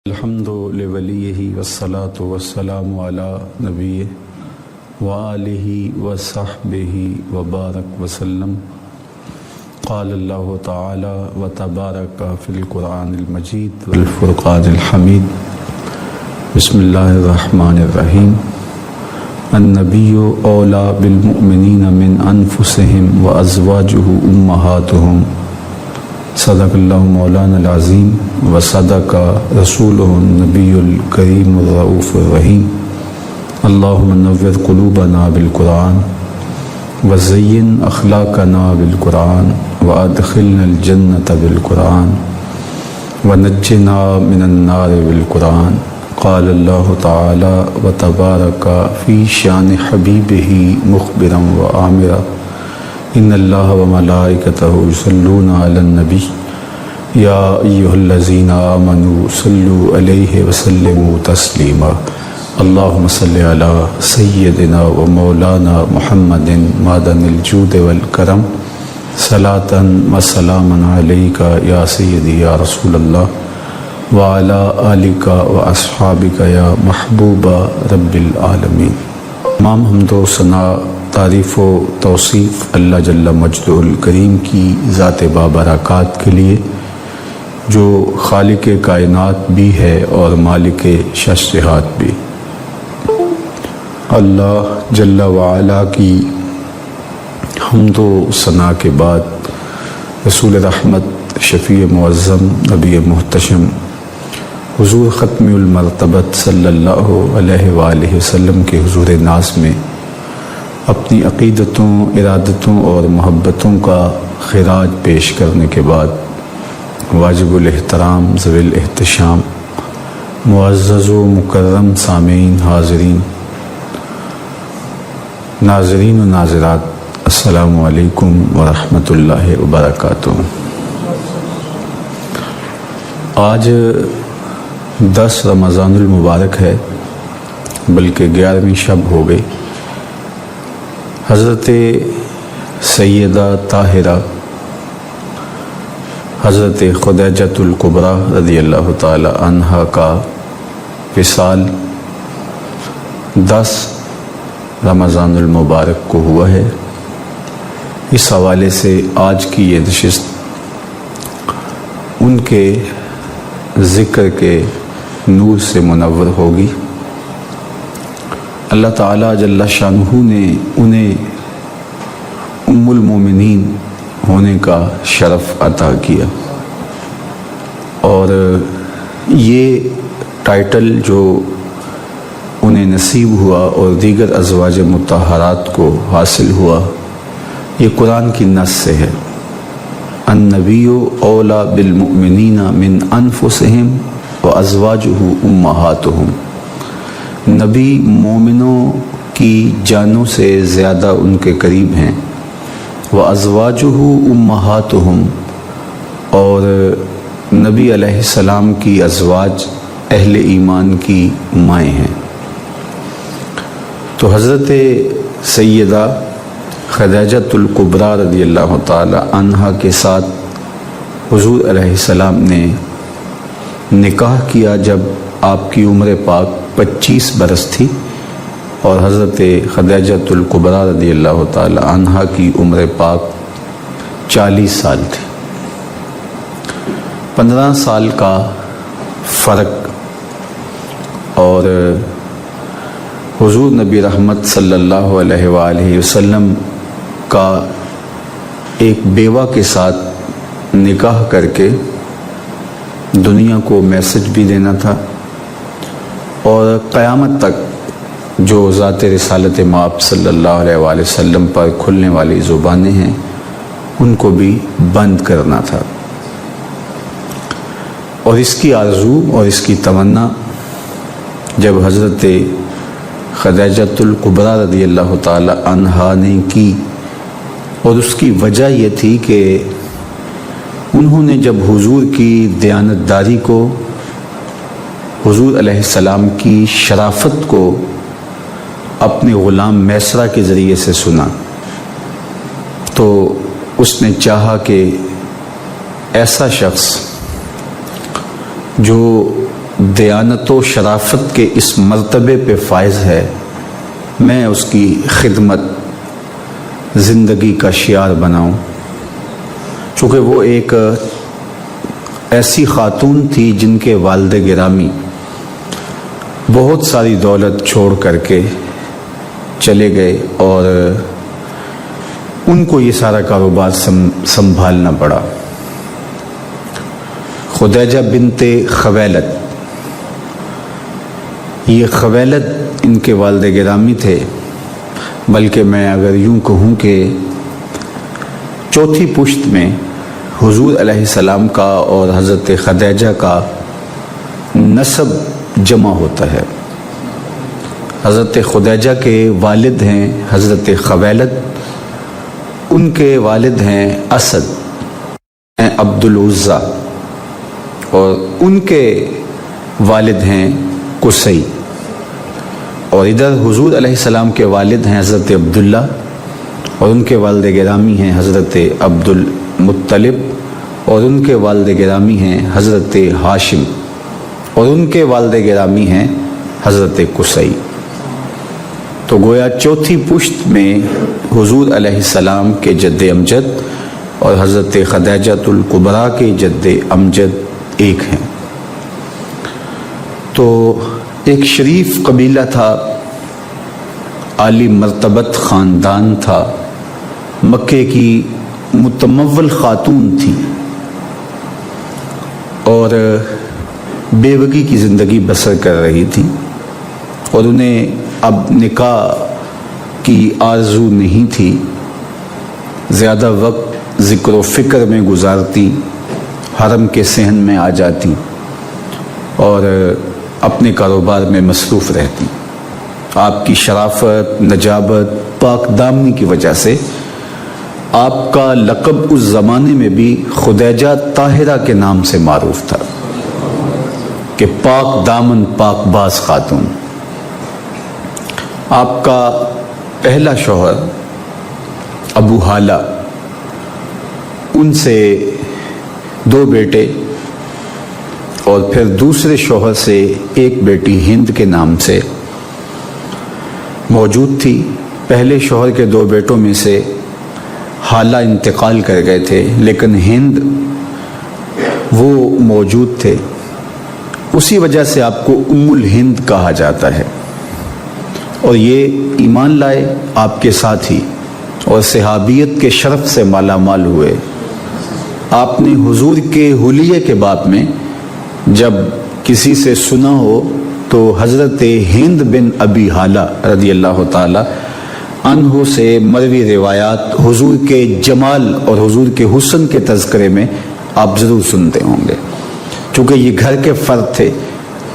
الحمد لولیہ والصلاة والسلام علی نبیہ وآلہ وصحبہ وبارک وسلم. قال اللہ تعالی وتبارک فی القرآن المجید والفرقان الحمید. بسم اللہ الرحمن الرحیم. النبی اولی بالمؤمنین من انفسہم وازواجہ امہاتہم. صدق اللہ مولانا العظیم وصدق رسولہ النبی الکریم الرؤوف الرحیم. اللہم نور قلوبنا بالقرآن وزین اخلاقنا بالقرآن وادخلنا الجنة بالقرآن ونجنا من النار بالقرآن. قال اللہ تعالی وتبارک فی شان حبیبہ مخبرا وآمرا ان اللہ وملائکتہ یصلون علی النبی یا ایہا الذین آمنوا صلوا علیہ وسلموا تسلیما. اللہم صلی علی سیدنا و مولانا محمد معدن الجود والکرم صلاة و سلاما علیک یا سیدی یا رسول اللہ وعلی آلک و اصحابک یا محبوب رب العالمین. تمام حمد و ثنا تعریف و توصیف اللہ جل مجدہ الکریم کی ذات بابرکات کے لیے جو خالق کائنات بھی ہے اور مالک ششہات بھی. اللہ جل وعلا کی حمد و ثنا کے بعد رسول رحمت شفیع معظم نبی محتشم حضور ختم المرتبت صلی اللہ علیہ وآلہ وسلم کے حضور ناز میں اپنی عقیدتوں، ارادتوں اور محبتوں کا خراج پیش کرنے کے بعد واجب الاحترام ذوی الاحتشام معزز و مکرم سامعین، حاضرین، ناظرین و ناظرات، السلام علیکم ورحمۃ اللہ وبرکاتہ. آج 10 رمضان المبارک ہے، بلکہ 11ویں شب ہو گئی. حضرت سیدہ طاہرہ حضرت خدیجۃ الکبریٰ رضی اللہ تعالی عنہا کا وصال 10 رمضان المبارک کو ہوا ہے. اس حوالے سے آج کی یہ نشست ان کے ذکر کے نور سے منور ہوگی. اللہ تعالیٰ جل شانہ نے انہیں ام المومنین ہونے کا شرف عطا کیا، اور یہ ٹائٹل جو انہیں نصیب ہوا اور دیگر ازواج مطہرات کو حاصل ہوا، یہ قرآن کی نص سے ہے. النبی اولی بالمؤمنین من انفسہم وازواجہ امہاتہم. نبی مومنوں کی جانوں سے زیادہ ان کے قریب ہیں. وازواجہ امہاتہم، اور نبی علیہ السلام کی ازواج اہل ایمان کی مائیں ہیں. تو حضرت سیدہ خدیجۃ الکبریٰ رضی اللہ تعالی عنہا کے ساتھ حضور علیہ السلام نے نکاح کیا جب آپ کی عمر پاک 25 برس تھی، اور حضرت خدیجۃ الکبریٰ رضی اللہ تعالی عنہا کی عمر پاک 40 سال تھی. 15 سال کا فرق. اور حضور نبی رحمت صلی اللہ علیہ وآلہ وسلم کا ایک بیوہ کے ساتھ نکاح کر کے دنیا کو میسج بھی دینا تھا، اور قیامت تک جو ذات رسالت مآب صلی اللہ علیہ وآلہ وسلم پر کھلنے والی زبانیں ہیں ان کو بھی بند کرنا تھا. اور اس کی آرزو اور اس کی تمنا جب حضرت خدیجۃ الکبریٰ رضی اللہ تعالی عنہا نے کی، اور اس کی وجہ یہ تھی کہ انہوں نے جب حضور کی دیانتداری کو، حضور علیہ السلام کی شرافت کو اپنے غلام میسرہ کے ذریعے سے سنا، تو اس نے چاہا کہ ایسا شخص جو دیانت و شرافت کے اس مرتبے پہ فائز ہے، میں اس کی خدمت زندگی کا شعار بناؤں، چونکہ وہ ایک ایسی خاتون تھی جن کے والد گرامی بہت ساری دولت چھوڑ کر کے چلے گئے اور ان کو یہ سارا کاروبار سنبھالنا پڑا۔ خدیجہ بنت خویلد، یہ خویلد ان کے والد گرامی تھے، بلکہ میں اگر یوں کہوں کہ چوتھی پشت میں حضور علیہ السلام کا اور حضرت خدیجہ کا نسب جمع ہوتا ہے۔ حضرت خدیجہ کے والد ہیں حضرت خویلد، ان کے والد ہیں اسد عبد العزیٰ، اور ان کے والد ہیں قصی، اور ادھر حضور علیہ السلام کے والد ہیں حضرت عبداللہ، اور ان کے والد گرامی ہیں حضرت عبد المطلب، اور ان کے والد گرامی ہیں حضرت ہاشم، اور ان کے والد گرامی ہیں حضرت قصی۔ تو گویا چوتھی پشت میں حضور علیہ السلام کے جد امجد اور حضرت خدیجۃ الکبریٰ کے جد امجد ایک ہیں۔ تو ایک شریف قبیلہ تھا، عالی مرتبت خاندان تھا، مکے کی متمول خاتون تھی اور بیوگی کی زندگی بسر کر رہی تھی، اور انہیں اب نکاح کی آرزو نہیں تھی، زیادہ وقت ذکر و فکر میں گزارتی، حرم کے صحن میں آ جاتی اور اپنے کاروبار میں مصروف رہتی۔ آپ کی شرافت، نجابت، پاک دامنی کی وجہ سے آپ کا لقب اس زمانے میں بھی خدیجہ طاہرہ کے نام سے معروف تھا کہ پاک دامن پاک باز خاتون۔ آپ کا پہلا شوہر ابو حالہ، ان سے 2 بیٹے اور پھر دوسرے شوہر سے ایک بیٹی ہند کے نام سے موجود تھی۔ پہلے شوہر کے 2 بیٹوں میں سے حالہ انتقال کر گئے تھے، لیکن ہند وہ موجود تھے، اسی وجہ سے آپ کو ام الہند کہا جاتا ہے۔ اور یہ ایمان لائے آپ کے ساتھ ہی اور صحابیت کے شرف سے مالا مال ہوئے۔ آپ نے حضور کے حلیے کے باب میں جب کسی سے سنا ہو تو حضرت ہند بن ابی حالہ رضی اللہ تعالی عنہ سے مروی روایات حضور کے جمال اور حضور کے حسن کے تذکرے میں آپ ضرور سنتے ہوں گے، چونکہ یہ گھر کے فرد تھے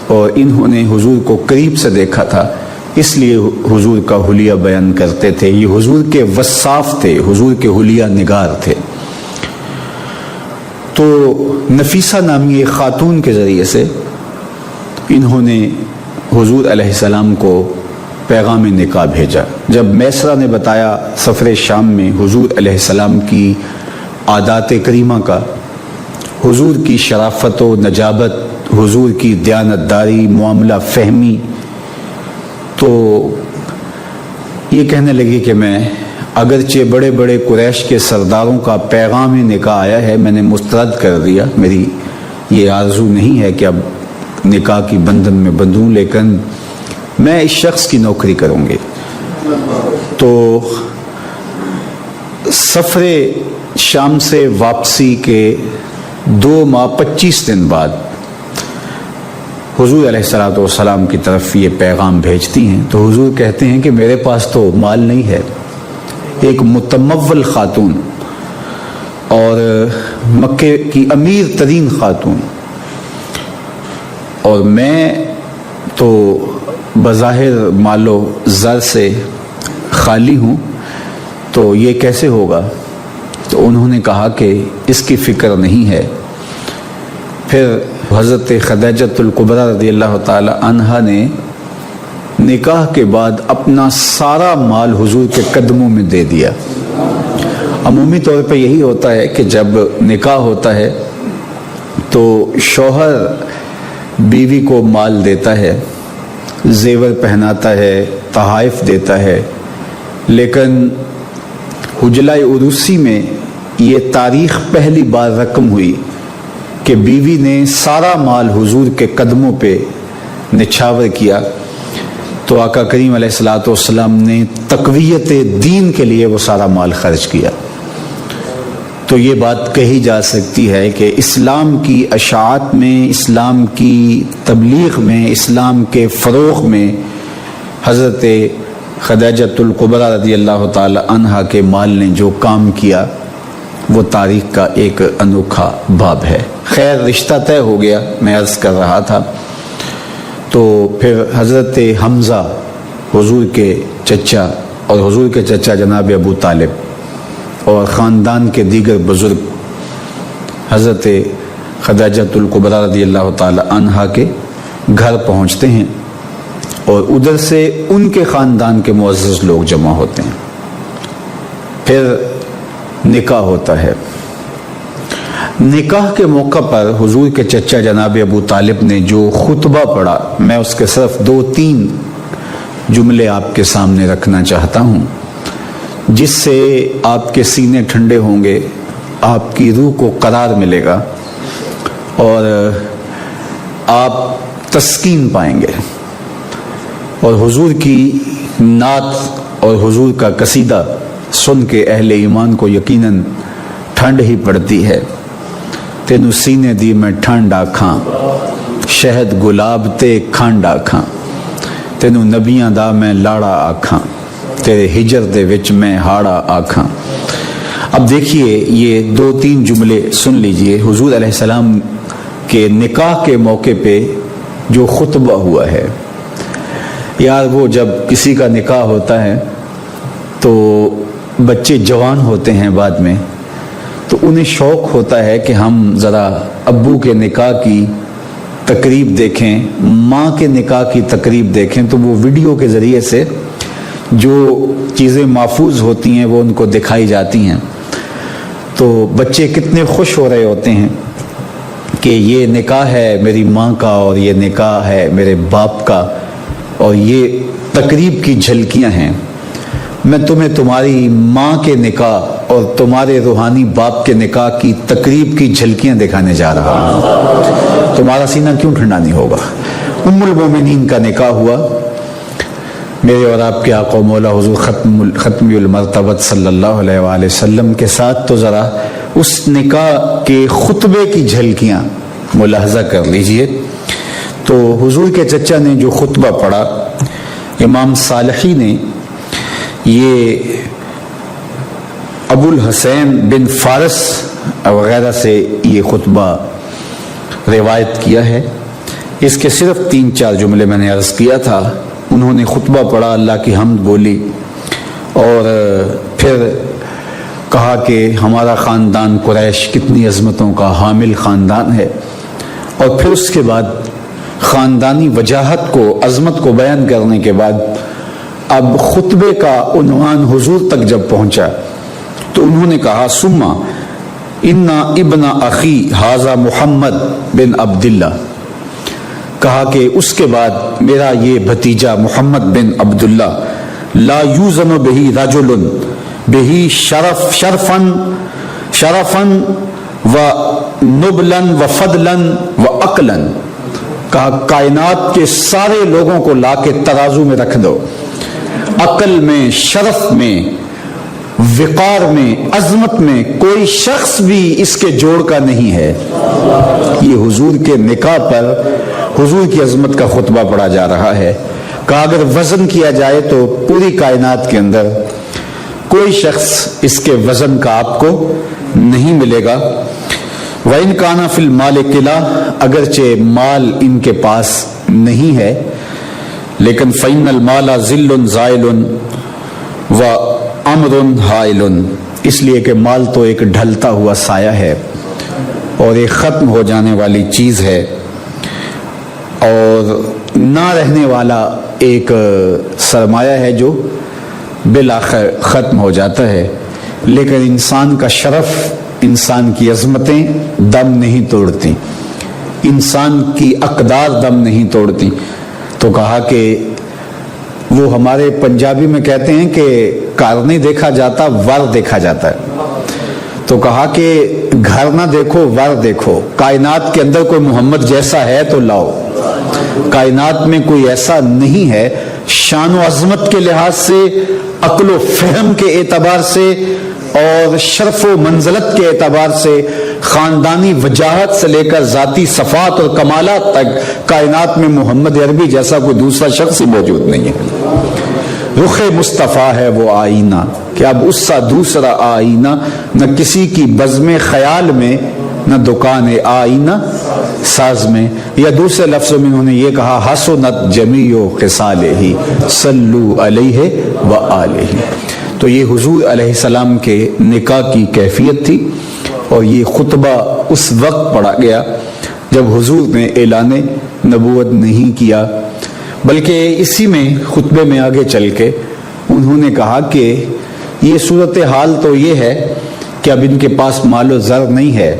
اور انہوں نے حضور کو قریب سے دیکھا تھا، اس لیے حضور کا حلیہ بیان کرتے تھے۔ یہ حضور کے وصاف تھے، حضور کے حلیہ نگار تھے۔ تو نفیسہ نامی ایک خاتون کے ذریعے سے انہوں نے حضور علیہ السلام کو پیغام نکاح بھیجا۔ جب میسرہ نے بتایا سفر شام میں حضور علیہ السلام کی عادات کریمہ کا، حضور کی شرافت و نجابت، حضور کی دیانتداری، معاملہ فہمی، تو یہ کہنے لگی کہ میں اگرچہ بڑے بڑے قریش کے سرداروں کا پیغام نکاح آیا ہے، میں نے مسترد کر دیا، میری یہ آرزو نہیں ہے کہ اب نکاح کی بندھن میں بندھوں، لیکن میں اس شخص کی نوکری کروں گی۔ تو سفر شام سے واپسی کے 2 ماہ 25 دن بعد حضور علیہ السلام کی طرف یہ پیغام بھیجتی ہیں، تو حضور کہتے ہیں کہ میرے پاس تو مال نہیں ہے، ایک متمول خاتون اور مکے کی امیر ترین خاتون، اور میں تو بظاہر مال و زر سے خالی ہوں، تو یہ کیسے ہوگا؟ تو انہوں نے کہا کہ اس کی فکر نہیں ہے۔ پھر حضرت خدیجۃ الکبریٰ رضی اللہ تعالی عنہا نے نکاح کے بعد اپنا سارا مال حضور کے قدموں میں دے دیا۔ عمومی طور پہ یہی ہوتا ہے کہ جب نکاح ہوتا ہے تو شوہر بیوی کو مال دیتا ہے، زیور پہناتا ہے، تحائف دیتا ہے، لیکن حجلہ عروسی میں یہ تاریخ پہلی بار رقم ہوئی کہ بیوی نے سارا مال حضور کے قدموں پہ نچھاور کیا، تو آقا کریم علیہ الصلوۃ والسلام نے تقویت دین کے لیے وہ سارا مال خرچ کیا۔ تو یہ بات کہی جا سکتی ہے کہ اسلام کی اشاعت میں، اسلام کی تبلیغ میں، اسلام کے فروغ میں حضرت خدیجۃ الکبریٰ رضی اللہ تعالی عنہا کے مال نے جو کام کیا وہ تاریخ کا ایک انوکھا باب ہے۔ خیر، رشتہ طے ہو گیا، میں عرض کر رہا تھا، تو پھر حضرت حمزہ حضور کے چچا اور حضور کے چچا جناب ابو طالب اور خاندان کے دیگر بزرگ حضرت خدیجۃ الکبریٰ رضی اللہ تعالی عنہا کے گھر پہنچتے ہیں، اور ادھر سے ان کے خاندان کے معزز لوگ جمع ہوتے ہیں۔ پھر نکاح ہوتا ہے۔ نکاح کے موقع پر حضور کے چچا جناب ابو طالب نے جو خطبہ پڑھا، میں اس کے صرف 2-3 جملے آپ کے سامنے رکھنا چاہتا ہوں، جس سے آپ کے سینے ٹھنڈے ہوں گے، آپ کی روح کو قرار ملے گا اور آپ تسکین پائیں گے، اور حضور کی نعت اور حضور کا قصیدہ سن کے اہل ایمان کو یقیناً ٹھنڈ ہی پڑتی ہے۔ تینو سینے دی میں ٹھنڈ آکھاں، شہد گلاب تے کھانڈ آکھاں، تینو نبیاں دا میں لاڑا آکھاں، تیرے ہجر دے وچ میں ہاڑا آکھاں۔ اب دیکھیے یہ 2-3 جملے سن لیجئے، حضور علیہ السلام کے نکاح کے موقع پہ جو خطبہ ہوا ہے۔ یار وہ جب کسی کا نکاح ہوتا ہے تو بچے جوان ہوتے ہیں بعد میں، تو انہیں شوق ہوتا ہے کہ ہم ذرا ابو کے نکاح کی تقریب دیکھیں، ماں کے نکاح کی تقریب دیکھیں، تو وہ ویڈیو کے ذریعے سے جو چیزیں محفوظ ہوتی ہیں وہ ان کو دکھائی جاتی ہیں، تو بچے کتنے خوش ہو رہے ہوتے ہیں کہ یہ نکاح ہے میری ماں کا اور یہ نکاح ہے میرے باپ کا، اور یہ تقریب کی جھلکیاں ہیں۔ میں تمہیں تمہاری ماں کے نکاح اور تمہارے روحانی باپ کے نکاح کی تقریب کی جھلکیاں دکھانے جا رہا ہوں، تمہارا سینہ کیوں ٹھنڈا نہیں ہوگا؟ ام المومنین کا نکاح ہوا، میرے اور آپ کے آقا و مولا حضور ختمی المرتبت صلی اللہ علیہ وآلہ وسلم کے ساتھ، تو ذرا اس نکاح کے خطبے کی جھلکیاں ملاحظہ کر لیجئے۔ تو حضور کے چچا نے جو خطبہ پڑھا، امام صالحی نے یہ ابو الحسین بن فارس وغیرہ سے یہ خطبہ روایت کیا ہے۔ اس کے صرف 3-4 جملے میں نے عرض کیا تھا۔ انہوں نے خطبہ پڑھا، اللہ کی حمد بولی، اور پھر کہا کہ ہمارا خاندان قریش کتنی عظمتوں کا حامل خاندان ہے، اور پھر اس کے بعد خاندانی وجاہت کو، عظمت کو بیان کرنے کے بعد اب خطبے کا عنوان حضور تک جب پہنچا تو انہوں نے کہا سما انا ابن اخی ھذا محمد بن عبداللہ، کہا کہ اس کے بعد میرا یہ بھتیجا محمد بن عبداللہ لا یوزن بہی رجل بہی شرفن و نبلن و فضلن و عقلن، کہا کائنات کے سارے لوگوں کو لا کے ترازو میں رکھ دو، عقل میں، شرف میں، وقار میں، عظمت میں کوئی شخص بھی اس کے جوڑ کا نہیں ہے۔ یہ حضور کے نکاح پر حضور کی عظمت کا خطبہ پڑھا جا رہا ہے، کہ اگر وزن کیا جائے تو پوری کائنات کے اندر کوئی شخص اس کے وزن کا آپ کو نہیں ملے گا۔ وَإِنْ كَانَ فِي الْمَالِ قِلَةٌ، اگرچہ مال ان کے پاس نہیں ہے، لیکن فَإِنَّ الْمَالَ ظِلٌّ زَائِلٌ وَأَمْرٌ حَائِلٌ، اس لیے کہ مال تو ایک ڈھلتا ہوا سایہ ہے اور ایک ختم ہو جانے والی چیز ہے، اور نہ رہنے والا ایک سرمایہ ہے جو بالآخر ختم ہو جاتا ہے، لیکن انسان کا شرف، انسان کی عظمتیں دم نہیں توڑتی، انسان کی اقدار دم نہیں توڑتی۔ تو کہا کہ وہ ہمارے پنجابی میں کہتے ہیں کہ کار نہیں دیکھا جاتا، ور دیکھا جاتا ہے۔ تو کہا کہ گھر نہ دیکھو، ور دیکھو۔ کائنات کے اندر کوئی محمد جیسا ہے تو لاؤ، کائنات میں کوئی ایسا نہیں ہے۔ شان و عظمت کے لحاظ سے، عقل و فہم کے اعتبار سے، اور شرف و منزلت کے اعتبار سے، خاندانی وجاہت سے لے کر ذاتی صفات اور کمالات تک کائنات میں محمد عربی جیسا کوئی دوسرا شخص ہی موجود نہیں ہے۔ رخ مصطفیٰ ہے وہ آئینہ کہ اب اس سا دوسرا آئینہ، نہ کسی کی بزم خیال میں، نہ دکان آئینہ ساز میں۔ یا دوسرے لفظوں میں انہوں نے یہ کہا حسنت جمیع خصالہ صلو علیہ وآلہ۔ تو یہ حضور علیہ السلام کے نکاح کی کیفیت تھی، اور یہ خطبہ اس وقت پڑھا گیا جب حضور نے اعلان نبوت نہیں کیا، بلکہ اسی میں خطبے میں آگے چل کے انہوں نے کہا کہ یہ صورتحال تو یہ ہے کہ اب ان کے پاس مال و زر نہیں ہے،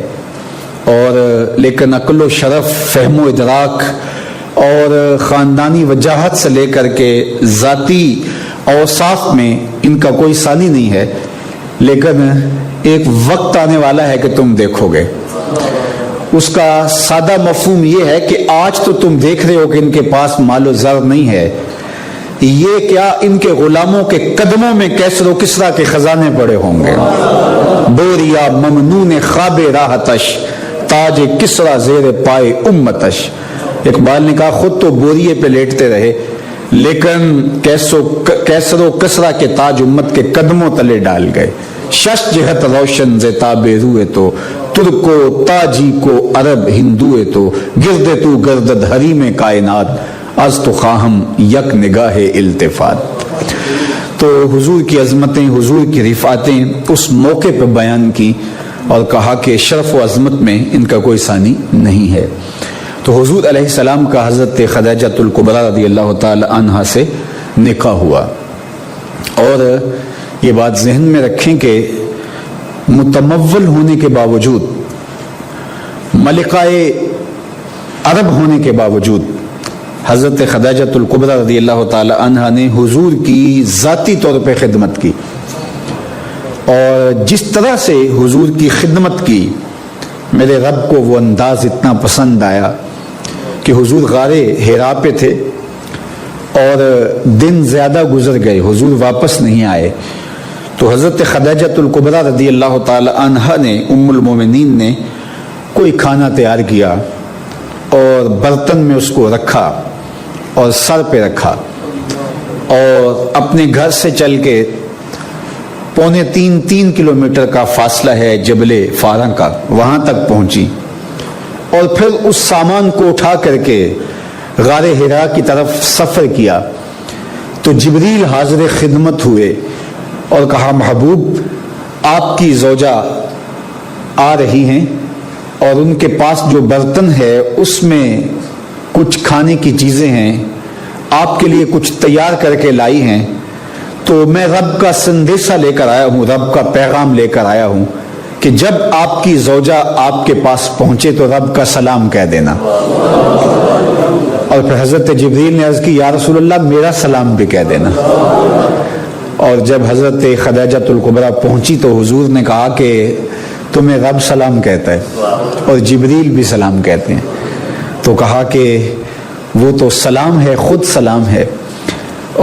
اور لیکن عقل و شرف، فہم و ادراک اور خاندانی وجاہت سے لے کر کے ذاتی اوصاف میں ان کا کوئی ثانی نہیں ہے، لیکن ایک وقت آنے والا ہے کہ تم دیکھو گے۔ اس کا سادہ مفہوم یہ ہے کہ آج تو تم دیکھ رہے ہو کہ ان کے پاس مال و زر نہیں ہے، یہ کیا ان کے غلاموں کے قدموں میں کیسر و کسرا کے خزانے پڑے ہوں گے۔ بوریا ممنون خواب راحتش، تاج کسرا زیر پائے امتش۔ اقبال نے کہا خود تو بوریے پہ لیٹتے رہے، لیکن کیسر و کسرا کے تاج امت کے قدموں تلے ڈال گئے۔ شش جہت روشن زیتاب روئے تو، ترکو تاجی کو عرب ہندوئے تو، گرد تو گردد حریم کائنات، از تو خواہم یک نگاہ التفات۔ تو حضور کی عظمتیں، حضور کی رفعتیں اس موقع پہ بیان کی، اور کہا کہ شرف و عظمت میں ان کا کوئی ثانی نہیں ہے۔ تو حضور علیہ السلام کا حضرت خدیجہ الکبریٰ رضی اللہ تعالی عنہا سے نکاح ہوا۔ اور یہ بات ذہن میں رکھیں کہ متمول ہونے کے باوجود، ملکہ عرب ہونے کے باوجود، حضرت خدیجہ الکبریٰ رضی اللہ تعالی عنہا نے حضور کی ذاتی طور پہ خدمت کی، اور جس طرح سے حضور کی خدمت کی، میرے رب کو وہ انداز اتنا پسند آیا کہ حضور غار حرا پہ تھے، اور دن زیادہ گزر گئے، حضور واپس نہیں آئے۔ تو حضرت خدیجہ الکبریٰ رضی اللہ تعالی عنہا نے، ام المومنین نے، کوئی کھانا تیار کیا اور برتن میں اس کو رکھا اور سر پہ رکھا، اور اپنے گھر سے چل کے 2.25 کلومیٹر کا فاصلہ ہے جبل فاراں کا، وہاں تک پہنچی، اور پھر اس سامان کو اٹھا کر کے غار حرا کی طرف سفر کیا۔ تو جبریل حاضر خدمت ہوئے اور کہا محبوب، آپ کی زوجہ آ رہی ہیں، اور ان کے پاس جو برتن ہے اس میں کچھ کھانے کی چیزیں ہیں، آپ کے لیے کچھ تیار کر کے لائی ہیں، تو میں رب کا سندیشہ لے کر آیا ہوں، رب کا پیغام لے کر آیا ہوں کہ جب آپ کی زوجہ آپ کے پاس پہنچے تو رب کا سلام کہہ دینا۔ اور پھر حضرت جبریل نے عرض کی یا رسول اللہ میرا سلام بھی کہہ دینا۔ اور جب حضرت خدیجہ الکبریٰ پہنچی تو حضور نے کہا کہ تمہیں رب سلام کہتا ہے اور جبریل بھی سلام کہتے ہیں۔ تو کہا کہ وہ تو سلام ہے، خود سلام ہے،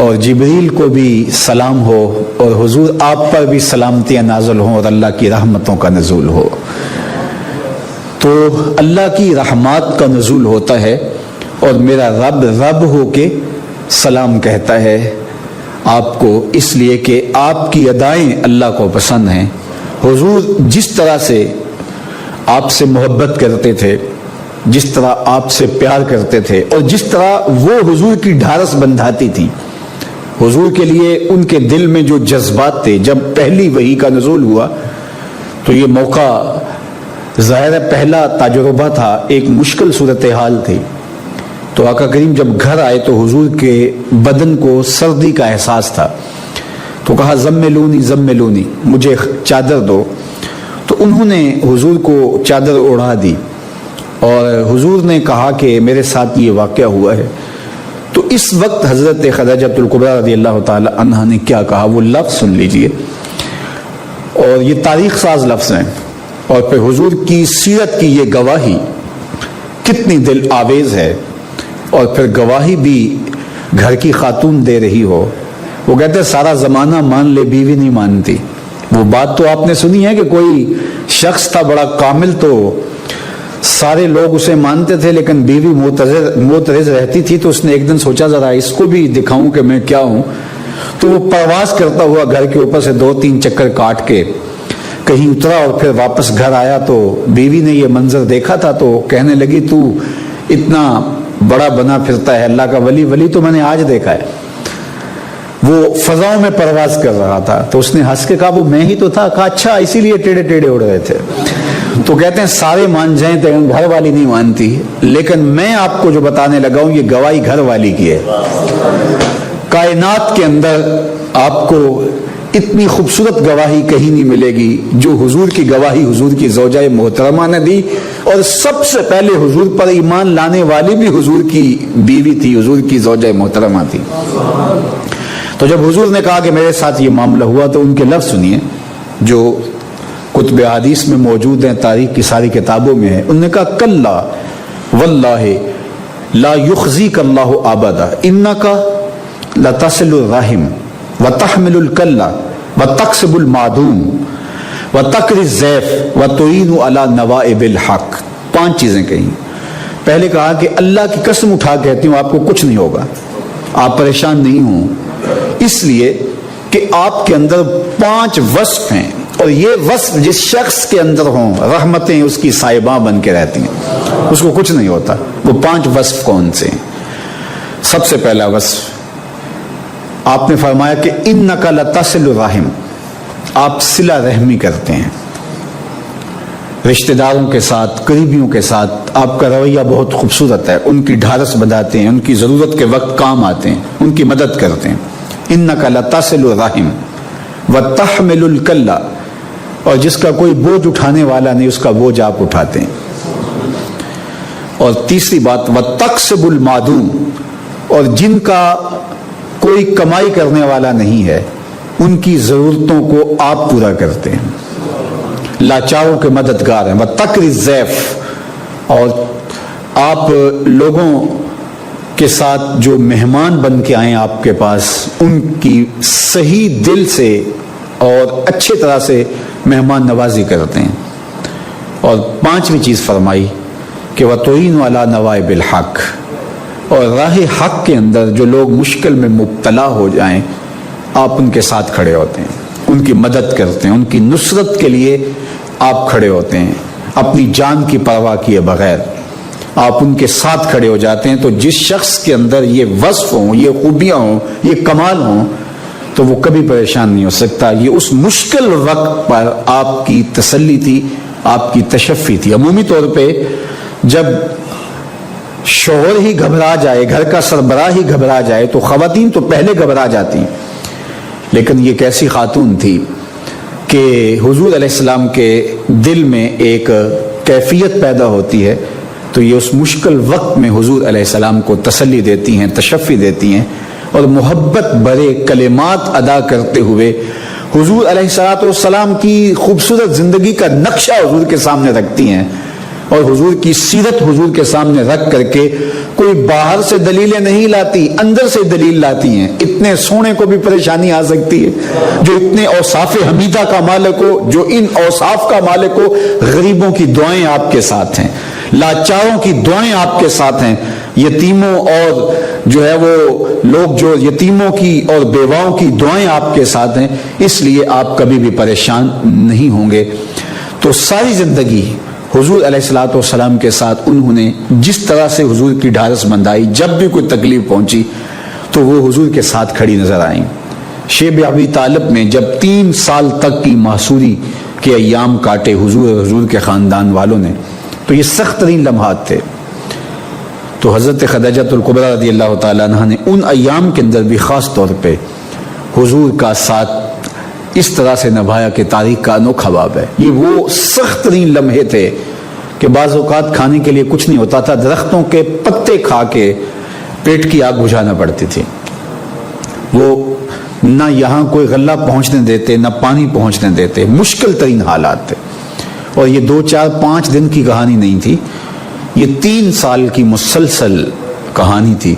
اور جبریل کو بھی سلام ہو، اور حضور آپ پر بھی سلامتیاں نازل ہوں اور اللہ کی رحمتوں کا نزول ہو۔ تو اللہ کی رحمات کا نزول ہوتا ہے، اور میرا رب رب ہو کے سلام کہتا ہے آپ کو، اس لیے کہ آپ کی ادائیں اللہ کو پسند ہیں۔ حضور جس طرح سے آپ سے محبت کرتے تھے، جس طرح آپ سے پیار کرتے تھے، اور جس طرح وہ حضور کی ڈھارس بندھاتی تھی، حضور کے لیے ان کے دل میں جو جذبات تھے، جب پہلی وحی کا نزول ہوا تو یہ موقع ظاہر پہلا تجربہ تھا، ایک مشکل صورتحال تھی۔ تو آقا کریم جب گھر آئے تو حضور کے بدن کو سردی کا احساس تھا، تو کہا زملونی زملونی، مجھے چادر دو۔ تو انہوں نے حضور کو چادر اوڑھا دی، اور حضور نے کہا کہ میرے ساتھ یہ واقعہ ہوا ہے، تو اس وقت حضرت خدیجہ الکبریٰ رضی اللہ تعالی عنہا نے کیا کہا، وہ لفظ سن لیجئے، اور یہ تاریخ ساز لفظ ہیں، اور پھر حضور کی سیرت کی یہ گواہی کتنی دل آویز ہے، اور پھر گواہی بھی گھر کی خاتون دے رہی ہو۔ وہ کہتے ہیں سارا زمانہ مان لے بیوی نہیں مانتی۔ وہ بات تو آپ نے سنی ہے کہ کوئی شخص تھا بڑا کامل، تو سارے لوگ اسے مانتے تھے لیکن بیوی معترض رہتی تھی، تو اس نے ایک دن سوچا ذرا اس کو بھی دکھاؤں کہ میں کیا ہوں، تو وہ پرواز کرتا ہوا گھر کے اوپر سے 2-3 چکر کاٹ کے کہیں اترا، اور پھر واپس گھر آیا تو بیوی نے یہ منظر دیکھا تھا، تو کہنے لگی تو اتنا بڑا بنا پھرتا ہے، اللہ کا ولی تو میں نے آج دیکھا ہے۔ وہ فضاؤں میں پرواز کر رہا تھا، تو اس نے ہنس کے کہا وہ میں ہی تو تھا۔ کہا اچھا اسی لیے ٹیڑے ٹیڑے اڑ رہے تھے۔ تو کہتے ہیں سارے مان جائیں تو گھر والی نہیں مانتی، لیکن میں آپ کو جو بتانے لگا ہوں یہ گواہی گھر والی کی ہے۔ کائنات کے اندر آپ کو اتنی خوبصورت گواہی کہیں نہیں ملے گی جو حضور کی گواہی حضور کی زوجہ محترمہ نے دی، اور سب سے پہلے حضور پر ایمان لانے والی بھی حضور کی بیوی تھی، حضور کی زوجہ محترمہ تھی۔ تو جب حضور نے کہا کہ میرے ساتھ یہ معاملہ ہوا، تو ان کے لفظ سنیے جو کتب حدیث میں موجود ہیں، تاریخ کی ساری کتابوں میں ہے۔ انہوں نے کہا کلا واللہ لا یخزیک اللہ ابدا انک لتصل الرحم وتحمل الکلہ وتکسب المعدوم وتقری الضیف وتعین علی نوائب الحق۔ 5 چیزیں کہیں۔ پہلے کہا کہ اللہ کی قسم اٹھا کہتی ہوں آپ کو کچھ نہیں ہوگا، آپ پریشان نہیں ہوں، اس لیے کہ آپ کے اندر 5 وصف ہیں، اور یہ وصف جس شخص کے اندر ہوں رحمتیں اس کی صاحباں بن کے رہتی ہیں، اس کو کچھ نہیں ہوتا۔ وہ 5 وصف کون سے ہیں؟ سب سے پہلا وصف آپ نے فرمایا کہ انک لتصل الرحم، آپ صلہ رحمی کرتے ہیں، رشتہ داروں کے ساتھ، قریبیوں کے ساتھ آپ کا رویہ بہت خوبصورت ہے، ان کی ڈھارس بندھاتے ہیں، ان کی ضرورت کے وقت کام آتے ہیں، ان کی مدد کرتے ہیں۔ انک لتصل الرحم وتحمل الکلہ، اور جس کا کوئی بوجھ اٹھانے والا نہیں اس کا بوجھ آپ اٹھاتے ہیں۔ اور تیسری بات وتکسب المعدوم، اور جن کا کوئی کمائی کرنے والا نہیں ہے ان کی ضرورتوں کو آپ پورا کرتے ہیں، لاچاروں کے مددگار ہیں۔ وتقری الضیف، اور آپ لوگوں کے ساتھ جو مہمان بن کے آئیں آپ کے پاس ان کی صحیح دل سے اور اچھے طرح سے مہمان نوازی کرتے ہیں۔ اور 5ویں چیز فرمائی کہ وَتُعِينُ عَلَى نَوَائِبِ الْحَقِّ، اور راہ حق کے اندر جو لوگ مشکل میں مبتلا ہو جائیں آپ ان کے ساتھ کھڑے ہوتے ہیں، ان کی مدد کرتے ہیں، ان کی نصرت کے لیے آپ کھڑے ہوتے ہیں، اپنی جان کی پرواہ کیے بغیر آپ ان کے ساتھ کھڑے ہو جاتے ہیں۔ تو جس شخص کے اندر یہ وصف ہوں، یہ خوبیاں ہوں، یہ کمال ہوں، تو وہ کبھی پریشان نہیں ہو سکتا۔ یہ اس مشکل وقت پر آپ کی تسلی تھی، آپ کی تشفی تھی۔ عمومی طور پہ جب شوہر ہی گھبرا جائے، گھر کا سربراہ ہی گھبرا جائے، تو خواتین تو پہلے گھبرا جاتی ہیں، لیکن یہ کیسی خاتون تھی کہ حضور علیہ السلام کے دل میں ایک کیفیت پیدا ہوتی ہے، تو یہ اس مشکل وقت میں حضور علیہ السلام کو تسلی دیتی ہیں، تشفی دیتی ہیں، اور محبت بھرے کلمات ادا کرتے ہوئے حضور علیہ السلام کی خوبصورت زندگی کا نقشہ حضور کے سامنے رکھتی ہیں، اور حضور کی سیرت حضور کے سامنے رکھ کر کے کوئی باہر سے دلیلیں نہیں لاتی، اندر سے دلیل لاتی ہیں۔ اتنے سونے کو بھی پریشانی آ سکتی ہے، جو اتنے اوصاف حمیدہ کا مالک ہو، جو ان اوصاف کا مالک ہو، غریبوں کی دعائیں آپ کے ساتھ ہیں، لاچاروں کی دعائیں آپ کے ساتھ ہیں، یتیموں اور جو ہے وہ لوگ جو یتیموں کی اور بیواؤں کی دعائیں آپ کے ساتھ ہیں، اس لیے آپ کبھی بھی پریشان نہیں ہوں گے۔ تو ساری زندگی حضور علیہ السلام کے ساتھ انہوں نے جس طرح سے حضور کی ڈھارس بندھائی، جب بھی کوئی تکلیف پہنچی تو وہ حضور کے ساتھ کھڑی نظر آئیں۔ شیب ابی طالب میں جب 3 سال تک کی محصوری کے ایام کاٹے حضور کے خاندان والوں نے، تو یہ سخت ترین لمحات تھے، تو حضرت خدیجہ الکبریٰ رضی اللہ تعالیٰ عنہ نے ان ایام کے اندر بھی خاص طور پہ حضور کا ساتھ اس طرح سے نبھایا کہ تاریخ کا انوکھا باب ہے۔ یہ وہ سخت ترین لمحے تھے کہ بعض اوقات کھانے کے لیے کچھ نہیں ہوتا تھا، درختوں کے پتے کھا کے پیٹ کی آگ بجھانا پڑتی تھی۔ وہ نہ یہاں کوئی غلہ پہنچنے دیتے، نہ پانی پہنچنے دیتے، مشکل ترین حالات تھے۔ اور یہ 2 4 5 دن کی کہانی نہیں تھی، یہ 3 سال کی مسلسل کہانی تھی،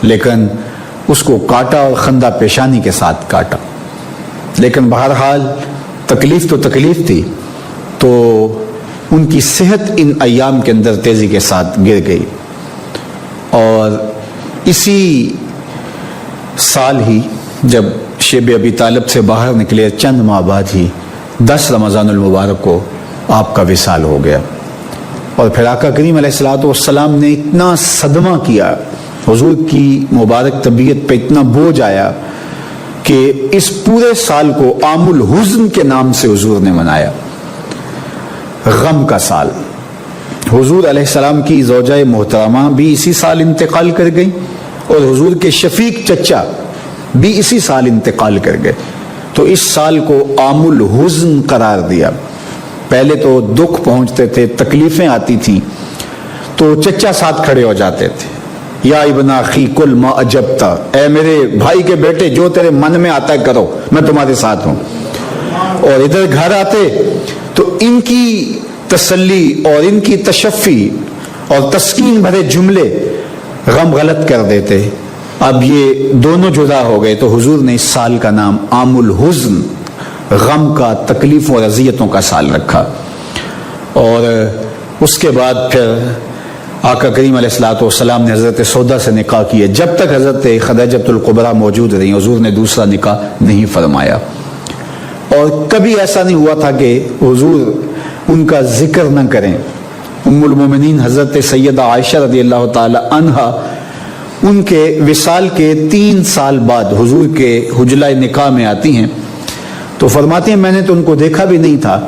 لیکن اس کو کاٹا اور خندہ پیشانی کے ساتھ کاٹا۔ لیکن بہرحال تکلیف تو تکلیف تھی، تو ان کی صحت ان ایام کے اندر تیزی کے ساتھ گر گئی۔ اور اسی سال ہی جب شیب ابی طالب سے باہر نکلے، چند ماہ بعد ہی 10 رمضان المبارک کو آپ کا وصال ہو گیا۔ اور پھر آقا کریم علیہ الصلوۃ والسلام نے اتنا صدمہ کیا، حضور کی مبارک طبیعت پہ اتنا بوجھ آیا کہ اس پورے سال کو عام الحزن کے نام سے حضور نے منایا، غم کا سال۔ حضور علیہ السلام کی زوجہ محترمہ بھی اسی سال انتقال کر گئی، اور حضور کے شفیق چچا بھی اسی سال انتقال کر گئے۔ تو اس سال کو عام الحزن قرار دیا۔ پہلے تو دکھ پہنچتے تھے، تکلیفیں آتی تھیں، تو چچا ساتھ کھڑے ہو جاتے تھے، یا ابن اخی کل ما اجبتا، اے میرے بھائی کے بیٹے جو تیرے من میں آتا ہے کرو، میں تمہارے ساتھ ہوں۔ اور ادھر گھر آتے تو ان کی تسلی اور ان کی تشفی اور تسکین بھرے جملے غم غلط کر دیتے۔ اب یہ دونوں جدا ہو گئے، تو حضور نے اس سال کا نام عام الحزن، غم کا، تکلیفوں اور اذیتوں کا سال رکھا۔ اور اس کے بعد پھر آقا کریم علیہ الصلوۃ والسلام نے حضرت سودا سے نکاح کیا۔ جب تک حضرت خدیجہ الکبریٰ موجود رہی، حضور نے دوسرا نکاح نہیں فرمایا۔ اور کبھی ایسا نہیں ہوا تھا کہ حضور ان کا ذکر نہ کریں۔ ام المومنین حضرت سیدہ عائشہ رضی اللہ تعالی عنہا ان کے وصال کے 3 سال بعد حضور کے حجلہ نکاح میں آتی ہیں، تو فرماتی ہیں میں نے تو ان کو دیکھا بھی نہیں تھا،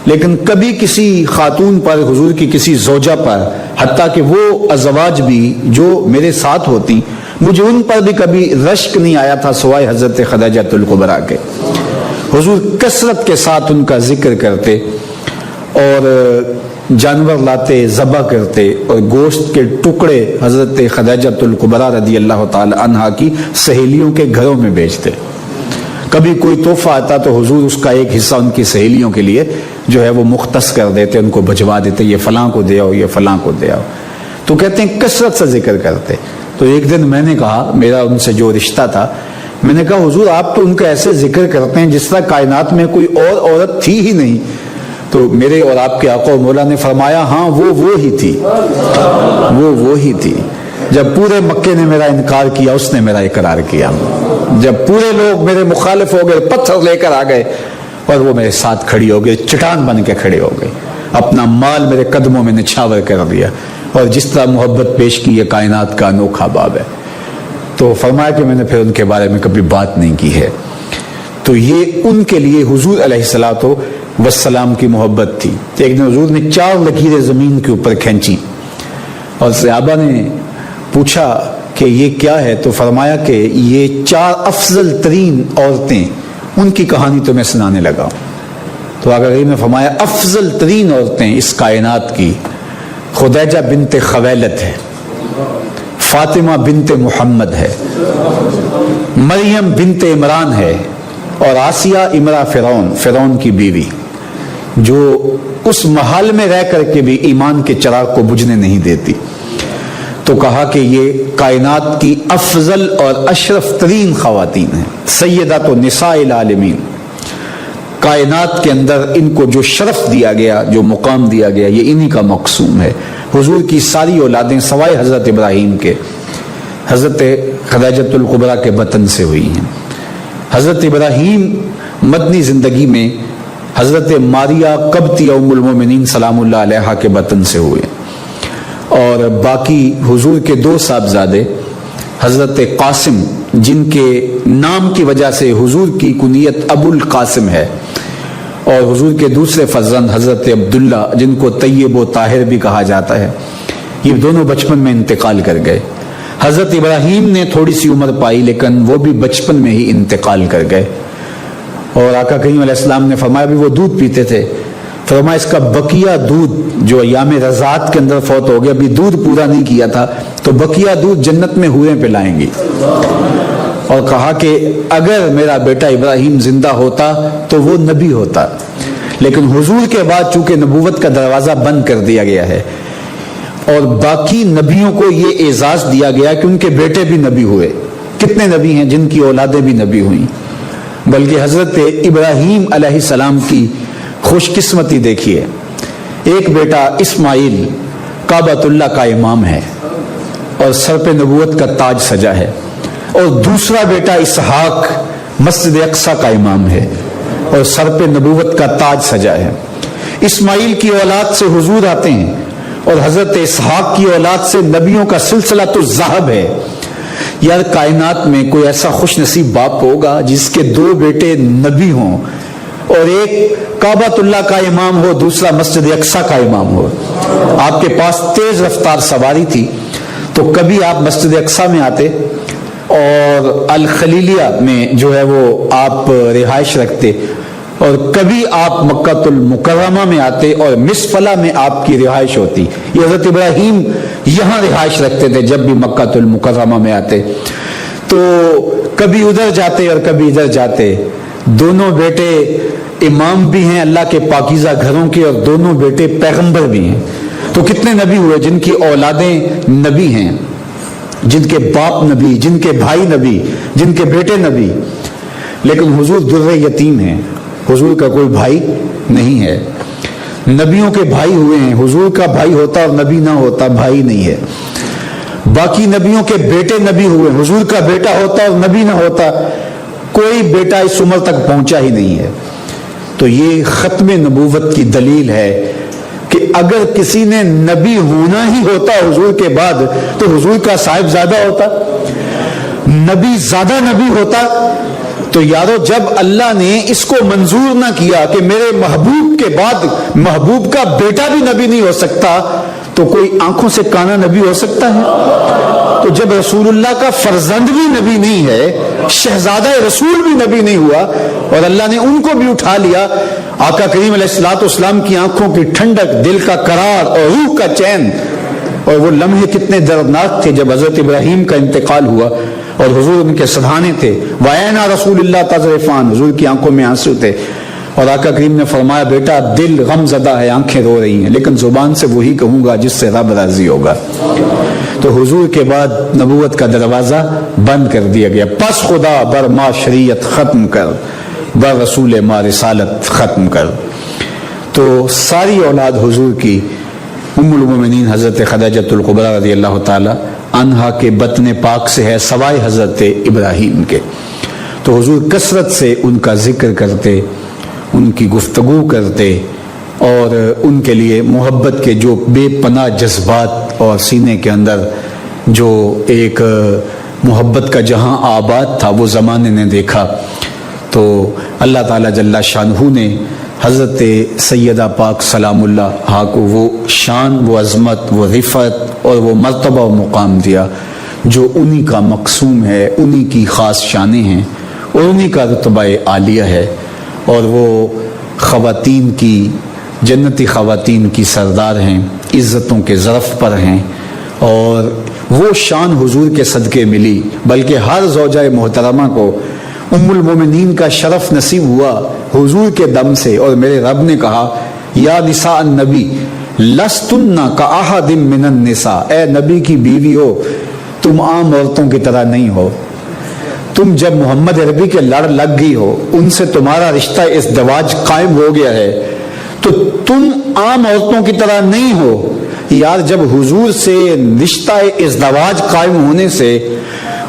لیکن کبھی کسی خاتون پر، حضور کی کسی زوجہ پر، حتیٰ کہ وہ ازواج بھی جو میرے ساتھ ہوتی، مجھے ان پر بھی کبھی رشک نہیں آیا تھا سوائے حضرت خدیجہ الکبریٰ کے۔ حضور کثرت کے ساتھ ان کا ذکر کرتے، اور جانور لاتے، ذبح کرتے، اور گوشت کے ٹکڑے حضرت خدیجہ الکبریٰ رضی اللہ تعالی عنہا کی سہیلیوں کے گھروں میں بیچتے۔ کبھی کوئی تحفہ آتا تو حضور اس کا ایک حصہ ان کی سہیلیوں کے لیے جو ہے وہ مختص کر دیتے، ان کو بھجوا دیتے، یہ فلاں کو دے آؤ، یہ فلاں کو دے آؤ۔ تو کہتے ہیں کثرت سے ذکر کرتے۔ تو ایک دن میں نے کہا، میرا ان سے جو رشتہ تھا، میں نے کہا حضور آپ تو ان کا ایسے ذکر کرتے ہیں جس طرح کائنات میں کوئی اور عورت تھی ہی نہیں۔ تو میرے اور آپ کے آقا و مولا نے فرمایا ہاں وہ ہی تھی، وہ ہی تھی۔ جب پورے مکے نے میرا انکار کیا، اس نے میرا اقرار کیا۔ جب پورے لوگ میرے مخالف ہو گئے، پتھر لے کر آ گئے، اور وہ میرے ساتھ کھڑی ہو گئی، چٹان بن کے کھڑے ہو گئے، اپنا مال میرے قدموں میں نچھاور کر دیا، اور جس طرح محبت پیش کی، یہ کائنات کا انوکھا باب ہے۔ تو فرمایا کہ میں نے پھر ان کے بارے میں کبھی بات نہیں کی ہے۔ تو یہ ان کے لیے حضور علیہ الصلوۃ والسلام کی محبت تھی۔ ایک دن حضور نے 4 لکیریں زمین کے اوپر کھینچی، اور صحابہ نے پوچھا کہ یہ کیا ہے؟ تو فرمایا کہ یہ 4 افضل ترین عورتیں، ان کی کہانی تو میں سنانے لگا۔ تو آقا کریم نے فرمایا افضل ترین عورتیں اس کائنات کی خدیجہ بنت خویلد ہے، فاطمہ بنت محمد ہے، مریم بنت عمران ہے، اور آسیہ امرا فرعون کی بیوی، جو اس محل میں رہ کر کے بھی ایمان کے چراغ کو بجھنے نہیں دیتی۔ تو کہا کہ یہ کائنات کی افضل اور اشرف ترین خواتین ہیں، سیدات و نساء العالمین۔ کائنات کے اندر ان کو جو شرف دیا گیا، جو مقام دیا گیا، یہ انہی کا مقسوم ہے۔ حضور کی ساری اولادیں سوائے حضرت ابراہیم کے، حضرت خدیجہ الکبریٰ کے بطن سے ہوئی ہیں۔ حضرت ابراہیم مدنی زندگی میں حضرت ماریہ قبطیہ ام المومنین سلام اللہ علیہا کے بطن سے ہوئے، اور باقی حضور کے 2 صاحبزادے حضرت قاسم، جن کے نام کی وجہ سے حضور کی کنیت ابو القاسم ہے، اور حضور کے دوسرے فرزند حضرت عبداللہ، جن کو طیب و طاہر بھی کہا جاتا ہے، یہ دونوں بچپن میں انتقال کر گئے۔ حضرت ابراہیم نے تھوڑی سی عمر پائی، لیکن وہ بھی بچپن میں ہی انتقال کر گئے۔ اور آقا کریم علیہ السلام نے فرمایا بھی وہ دودھ پیتے تھے، فرمایا اس کا بقیہ دودھ جو ایام رضاعت کے اندر فوت ہو گیا، ابھی دودھ پورا نہیں کیا تھا، تو بقیہ دودھ جنت میں حوریں پلائیں گی. اور کہا کہ اگر میرا بیٹا ابراہیم زندہ ہوتا تو وہ نبی ہوتا، لیکن حضور کے بعد چونکہ نبوت کا دروازہ بند کر دیا گیا ہے اور باقی نبیوں کو یہ اعزاز دیا گیا کہ ان کے بیٹے بھی نبی ہوئے. کتنے نبی ہیں جن کی اولادیں بھی نبی ہوئیں؟ بلکہ حضرت ابراہیم علیہ السلام کی خوش قسمتی دیکھیے، ایک بیٹا اسماعیل کعبۃ اللہ کا امام ہے اور سر پہ نبوت کا تاج سجا ہے، اور دوسرا بیٹا اسحاق مسجد اقصی کا امام ہے اور سر پہ نبوت کا تاج سجا ہے. اسماعیل کی اولاد سے حضور آتے ہیں اور حضرت اسحاق کی اولاد سے نبیوں کا سلسلہ تو ذہب ہے. یار کائنات میں کوئی ایسا خوش نصیب باپ ہوگا جس کے دو بیٹے نبی ہوں اور ایک کعبۃ اللہ کا امام ہو، دوسرا مسجد اقصی کا امام ہو. آپ کے پاس تیز رفتار سواری تھی تو کبھی آپ مسجد اقصی میں آتے اور الخلیلیہ میں جو ہے وہ آپ رہائش رکھتے، اور کبھی آپ مکہ المکرمہ میں آتے اور مسفلہ میں آپ کی رہائش ہوتی. یہ حضرت ابراہیم یہاں رہائش رکھتے تھے جب بھی مکہ المکرمہ میں آتے، تو کبھی ادھر جاتے اور کبھی ادھر جاتے. دونوں بیٹے امام بھی ہیں اللہ کے پاکیزہ گھروں کے اور دونوں بیٹے پیغمبر بھی ہیں. تو کتنے نبی ہوئے جن کی اولادیں نبی ہیں، جن کے باپ نبی، جن کے بھائی نبی، جن کے بیٹے نبی. لیکن حضور در یتیم ہیں، حضور کا کوئی بھائی نہیں ہے. نبیوں کے بھائی ہوئے ہیں، حضور کا بھائی ہوتا اور نبی نہ ہوتا بھائی نہیں ہے. باقی نبیوں کے بیٹے نبی ہوئے، حضور کا بیٹا ہوتا اور نبی نہ ہوتا کوئی بیٹا اس عمر تک پہنچا ہی نہیں ہے. تو یہ ختم نبوت کی دلیل ہے کہ اگر کسی نے نبی ہونا ہی ہوتا حضور کے بعد تو حضور کا صاحب زیادہ ہوتا، نبی زیادہ نبی ہوتا. تو یارو جب اللہ نے اس کو منظور نہ کیا کہ میرے محبوب کے بعد محبوب کا بیٹا بھی نبی نہیں ہو سکتا، تو کوئی آنکھوں سے کانا نبی ہو سکتا ہے؟ تو جب رسول اللہ کا فرزند بھی نبی نہیں ہے، شہزادہ رسول بھی نبی نہیں ہوا، اور اللہ نے ان کو بھی اٹھا لیا، آقا کریم علیہ الصلوۃ والسلام کی آنکھوں کی ٹھنڈک، دل کا قرار اور روح کا چین. اور وہ لمحے کتنے دردناک تھے جب حضرت ابراہیم کا انتقال ہوا اور حضور ان کے سدھانے تھے. وَعَيْنَا رسول اللہ تذرفان، حضور کی آنکھوں میں آنسو تھے، اور آقا کریم نے فرمایا بیٹا دل غم زدہ ہے، آنکھیں رو رہی ہیں، لیکن زبان سے وہی کہوں گا جس سے رب راضی ہوگا. تو حضور کے بعد نبوت کا دروازہ بند کر دیا گیا. پس خدا بر ما شریعت ختم کر، بر رسول ما رسالت ختم کر. تو ساری اولاد حضور کی ام المومنین حضرت خدیجہ الکبریٰ رضی اللہ تعالی عنہا کے بطن پاک سے ہے، سوائے حضرت ابراہیم کے. تو حضور کثرت سے ان کا ذکر کرتے، ان کی گفتگو کرتے، اور ان کے لیے محبت کے جو بے پناہ جذبات اور سینے کے اندر جو ایک محبت کا جہاں آباد تھا وہ زمانے نے دیکھا. تو اللہ تعالیٰ جل شانہ نے حضرت سیدہ پاک سلام اللہ کو وہ شان، وہ عظمت، وہ رفعت اور وہ مرتبہ و مقام دیا جو انہی کا مقسوم ہے، انہی کی خاص شانیں ہیں اور انہی کا رتبہ عالیہ ہے. اور وہ خواتین کی، جنتی خواتین کی سردار ہیں، عزتوں کے ظرف پر ہیں، اور وہ شان حضور کے صدقے ملی. بلکہ ہر زوجہ محترمہ کو ام المومنین کا شرف نصیب ہوا حضور کے دم سے. اور میرے رب نے کہا یا نساء النبی لستن کاحد من النساء، اے نبی کی بیوی ہو تم عام عورتوں کی طرح نہیں ہو. تم جب محمد عربی کے لڑ لگ گئی ہو، ان سے تمہارا رشتہ ازدواج قائم ہو گیا ہے، تو تم عام عورتوں کی طرح نہیں ہو. یار جب حضور سے رشتہ ازدواج قائم ہونے سے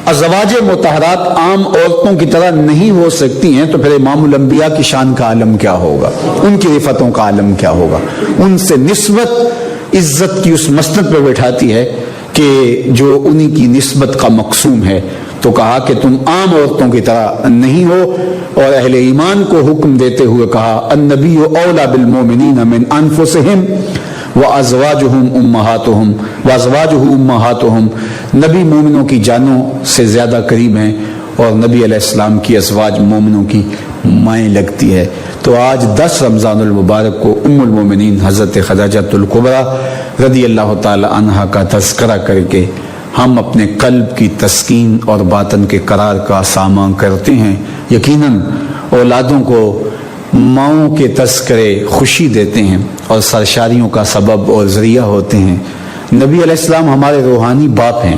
ازواج مطہرات عام عورتوں کی طرح نہیں ہو سکتی ہیں، تو پھر امام الانبیاء کی شان کا عالم کیا ہوگا، ان کی رفتوں کا عالم کیا ہوگا. ان سے نسبت عزت کی اس مسند پہ بٹھاتی ہے کہ جو انہی کی نسبت کا مقسوم ہے. تو کہا کہ تم عام عورتوں کی طرح نہیں ہو، اور اہل ایمان کو حکم دیتے ہوئے کہا النبی اولی بالمؤمنین من انفسہم وازواجہم امہاتہم، نبی مومنوں کی جانوں سے زیادہ قریب ہیں اور نبی علیہ السلام کی ازواج مومنوں کی مائیں لگتی ہے۔ تو آج 10 رمضان المبارک کو ام المومنین حضرت خدیجہ الکبریٰ رضی اللہ تعالی عنہا کا تذکرہ کر کے ہم اپنے قلب کی تسکین اور باطن کے قرار کا ساماں کرتے ہیں۔ یقیناً اولادوں کو ماؤں کے تذکرے خوشی دیتے ہیں اور سرشاریوں کا سبب اور ذریعہ ہوتے ہیں۔ نبی علیہ السلام ہمارے روحانی باپ ہیں۔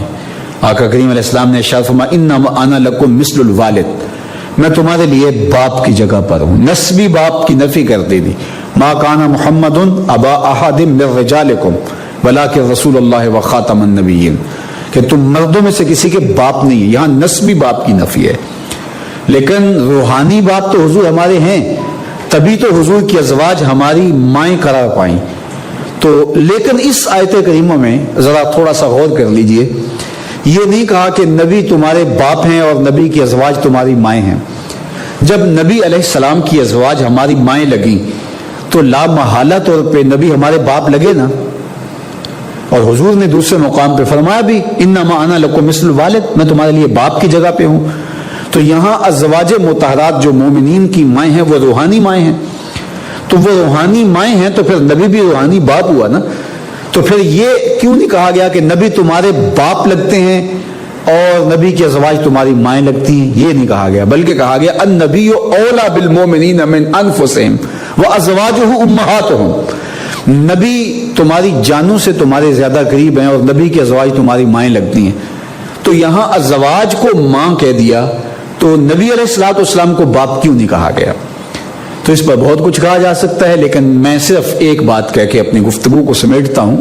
آقا کریم علیہ السلام نے ارشاد فرمایا انما انا لکم مثل الوالد، میں تمہارے لیے باپ کی جگہ پر ہوں۔ نسبی باپ کی نفی کر دی تھی، ما کان محمد ابا احد من رجالکم ولکن رسول اللہ وخاتم النبیین، کہ تم مردوں میں سے کسی کے باپ نہیں ہے، یہاں نسبی باپ کی نفی ہے۔ لیکن روحانی باپ تو حضور ہمارے ہیں، تبھی تو حضور کی ازواج ہماری مائیں قرار پائیں۔ تو لیکن اس آیت کریمہ میں ذرا تھوڑا سا غور کر لیجئے، یہ نہیں کہا کہ نبی تمہارے باپ ہیں اور نبی کی ازواج تمہاری مائیں ہیں۔ جب نبی علیہ السلام کی ازواج ہماری مائیں لگیں تو لا محالہ طور پہ نبی ہمارے باپ لگے نا۔ اور حضور نے دوسرے مقام پہ فرمایا بھی انما انا لکم مثل الوالد، میں تمہارے لیے باپ کی جگہ پہ ہوں۔ تو یہاں ازواج مطہرات جو مومنین کی مائیں ہیں وہ روحانی مائیں ہیں، تو وہ روحانی مائیں ہیں تو پھر نبی بھی روحانی باپ ہوا نا۔ تو پھر یہ کیوں نہیں کہا گیا کہ نبی تمہارے باپ لگتے ہیں اور نبی کی ازواج تمہاری مائیں لگتی ہیں؟ یہ نہیں کہا گیا، بلکہ کہا گیا النبی اولی بالمؤمنین من انفسہم وازواجہ امہاتہم، نبی تمہاری جانوں سے تمہارے زیادہ قریب ہیں اور نبی کی ازواج تمہاری مائیں لگتی ہیں۔ تو یہاں ازواج کو ماں کہہ دیا، تو نبی علیہ الصلوۃ والسلام کو باپ کیوں نہیں کہا گیا؟ تو اس پر بہت کچھ کہا جا سکتا ہے، لیکن میں صرف ایک بات کہہ کے اپنی گفتگو کو سمیٹتا ہوں،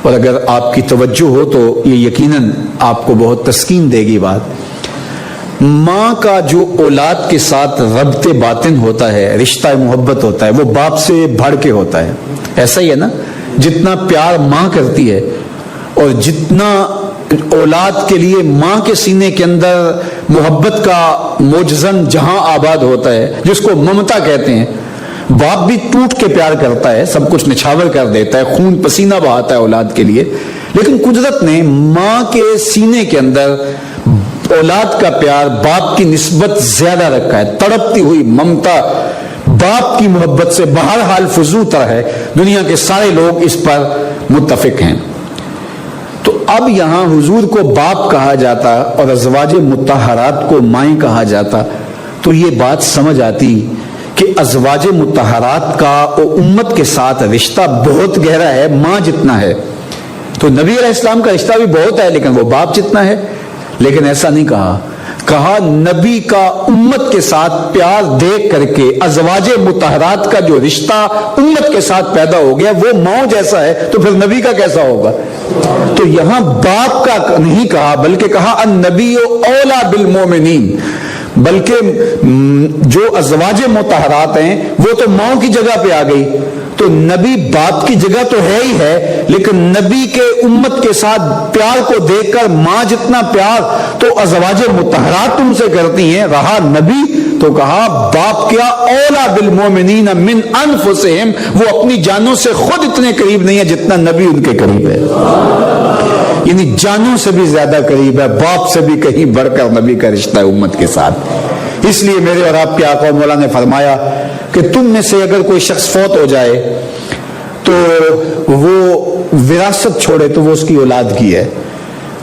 اور اگر آپ کی توجہ ہو تو یہ یقیناً آپ کو بہت تسکین دے گی بات۔ ماں کا جو اولاد کے ساتھ ربط باطن ہوتا ہے، رشتہ محبت ہوتا ہے، وہ باپ سے بڑھ کے ہوتا ہے۔ ایسا ہی ہے نا، جتنا پیار ماں کرتی ہے اور جتنا اولاد کے لیے ماں کے سینے کے اندر محبت کا موجزن جہاں آباد ہوتا ہے، جس کو ممتا کہتے ہیں، باپ بھی ٹوٹ کے پیار کرتا ہے، سب کچھ نچھاور کر دیتا ہے، خون پسینہ بہاتا ہے اولاد کے لیے، لیکن قدرت نے ماں کے سینے کے اندر اولاد کا پیار باپ کی نسبت زیادہ رکھا ہے۔ تڑپتی ہوئی ممتا باپ کی محبت سے بہرحال فزوں تر ہے، دنیا کے سارے لوگ اس پر متفق ہیں۔ تو اب یہاں حضور کو باپ کہا جاتا اور ازواج مطہرات کو مائیں کہا جاتا، تو یہ بات سمجھ آتی کہ ازواج مطہرات کا امت کے ساتھ رشتہ بہت گہرا ہے، ماں جتنا ہے۔ تو نبی علیہ السلام کا رشتہ بھی بہت ہے، لیکن وہ باپ جتنا ہے۔ لیکن ایسا نہیں کہا نبی کا امت کے ساتھ پیار دیکھ کر کے ازواج مطہرات کا جو رشتہ امت کے ساتھ پیدا ہو گیا وہ ماں جیسا ہے، تو پھر نبی کا کیسا ہوگا؟ تو یہاں باپ کا نہیں کہا، بلکہ کہا النبی اولی بالمؤمنین، بلکہ جو ازواج مطہرات ہیں وہ تو ماں کی جگہ پہ آ گئی۔ تو نبی باپ کی جگہ تو ہے ہی ہے، لیکن نبی کے امت کے ساتھ پیار کو دیکھ کر ماں جتنا پیار تو ازواج مطہرات تم سے کرتی ہیں، رہا نبی تو کہا باپ کیا اولی بالمؤمنین من انفسہم، وہ اپنی جانوں سے خود اتنے قریب نہیں ہے جتنا نبی ان کے قریب ہے، یعنی جانوں سے بھی زیادہ قریب ہے، باپ سے بھی کہیں بڑھ کر نبی کا رشتہ ہے امت کے ساتھ۔ اس لیے میرے اور آپ کے آقا و مولا نے فرمایا کہ تم میں سے اگر کوئی شخص فوت ہو جائے تو وہ وراثت چھوڑے تو وہ اس کی اولاد کی ہے،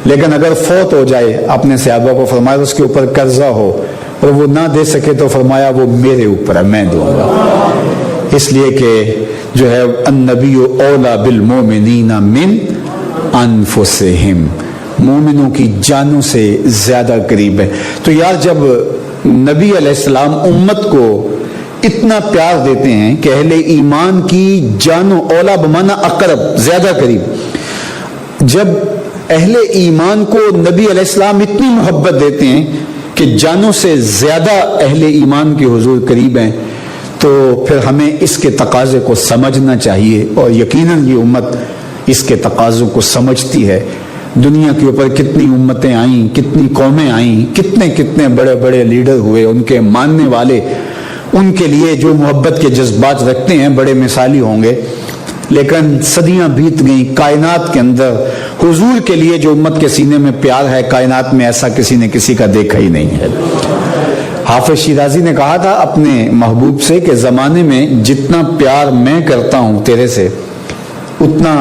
لیکن اگر فوت ہو جائے، اپنے صحابہ کو فرمایا اس کے اوپر قرضہ ہو اور وہ نہ دے سکے تو فرمایا وہ میرے اوپر ہے، میں دوں گا۔ اس لیے کہ جو ہے النبی اولی بالمؤمنین من انفسہم، مومنوں کی جانوں سے زیادہ قریب ہے۔ تو یار جب نبی علیہ السلام امت کو اتنا پیار دیتے ہیں کہ اہل ایمان کی جانوں، اولا بمانا اقرب، زیادہ قریب، جب اہل ایمان کو نبی علیہ السلام اتنی محبت دیتے ہیں کہ جانوں سے زیادہ اہل ایمان کے حضور قریب ہیں، تو پھر ہمیں اس کے تقاضے کو سمجھنا چاہیے، اور یقیناً یہ امت اس کے تقاضوں کو سمجھتی ہے۔ دنیا کے اوپر کتنی امتیں آئیں، کتنی قومیں آئیں، کتنے بڑے بڑے لیڈر ہوئے، ان کے ماننے والے ان کے لیے جو محبت کے جذبات رکھتے ہیں بڑے مثالی ہوں گے، لیکن صدیاں بیت گئیں، کائنات کے اندر حضور کے لیے جو امت کے سینے میں پیار ہے کائنات میں ایسا کسی نے کسی کا دیکھا ہی نہیں ہے۔ حافظ شیرازی نے کہا تھا اپنے محبوب سے کہ زمانے میں جتنا پیار میں کرتا ہوں تیرے سے اتنا